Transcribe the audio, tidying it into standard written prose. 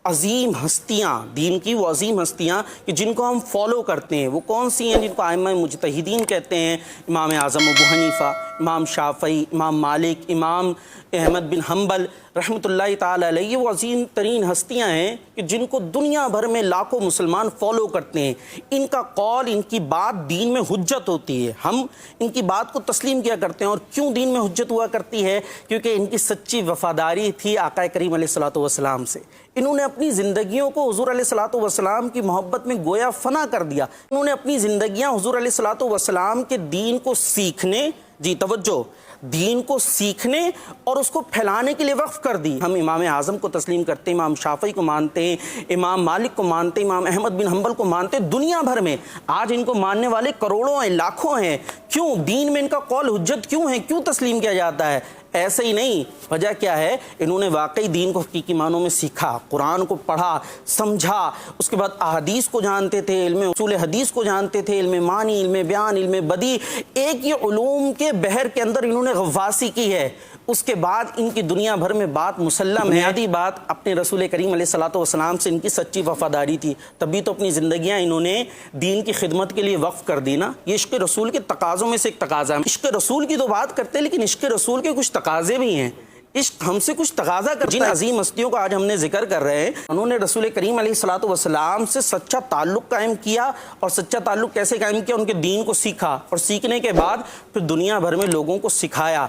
عظیم ہستیاں دین کی، وہ عظیم ہستیاں کہ جن کو ہم فالو کرتے ہیں، وہ کون سی ہیں؟ جن کو ائمہ مجتہدین کہتے ہیں، امام اعظم ابو حنیفہ، امام شافعی، امام مالک، امام احمد بن حنبل رحمۃ اللہ تعالی علیہ۔ یہ وہ عظیم ترین ہستیاں ہیں کہ جن کو دنیا بھر میں لاکھوں مسلمان فالو کرتے ہیں۔ ان کا قول، ان کی بات دین میں حجت ہوتی ہے، ہم ان کی بات کو تسلیم کیا کرتے ہیں۔ اور کیوں دین میں حجت ہوا کرتی ہے؟ کیونکہ ان کی سچی وفاداری تھی آقا کریم علیہ الصلوۃ والسلام سے۔ انہوں نے اپنی زندگیوں کو حضور علیہ الصلوۃ والسلام کی محبت میں گویا فنا کر دیا۔ انہوں نے اپنی زندگیاں حضور علیہ الصلوۃ والسلام کے دین کو سیکھنے، توجہ، دین کو سیکھنے اور اس کو پھیلانے کے لیے وقف کر دی۔ ہم امام اعظم کو تسلیم کرتے ہیں، امام شافعی کو مانتے ہیں، امام مالک کو مانتے ہیں، امام احمد بن حنبل کو مانتے ہیں۔ دنیا بھر میں آج ان کو ماننے والے کروڑوں ہیں، لاکھوں ہیں۔ کیوں؟ دین میں ان کا قول حجت کیوں ہے؟ کیوں تسلیم کیا جاتا ہے؟ ایسے ہی نہیں، وجہ کیا ہے؟ انہوں نے واقعی دین کو حقیقی معنوں میں سیکھا، قرآن کو پڑھا، سمجھا، اس کے بعد احادیث کو جانتے تھے، علم اصول حدیث کو جانتے تھے، علم معنی، علم بیان، علم بدیع، ایک یہ علوم کے بحر کے اندر انہوں نے غواصی کی ہے۔ اس کے بعد ان کی دنیا بھر میں بات مسلم ہے، بنیادی بات اپنے رسول کریم علیہ الصلوۃ والسلام سے ان کی سچی وفاداری تھی، تبھی تو اپنی زندگیاں انہوں نے دین کی خدمت کے لیے وقف کر دی نا۔ یہ عشق رسول کے تقاضوں میں سے ایک تقاضا ہے۔ عشق رسول کی تو بات کرتے ہیں، لیکن عشق رسول کے کچھ تقاضے بھی ہیں۔ عشق ہم سے کچھ تقاضا کرتا ہے۔ جن عظیم ہستیوں کو آج ہم نے ذکر کر رہے ہیں، انہوں نے رسول کریم علیہ الصلوۃ والسلام سے سچا تعلق قائم کیا، اور سچا تعلق کیسے قائم کیا؟ ان کے دین کو سیکھا، اور سیکھنے کے بعد پھر دنیا بھر میں لوگوں کو سکھایا۔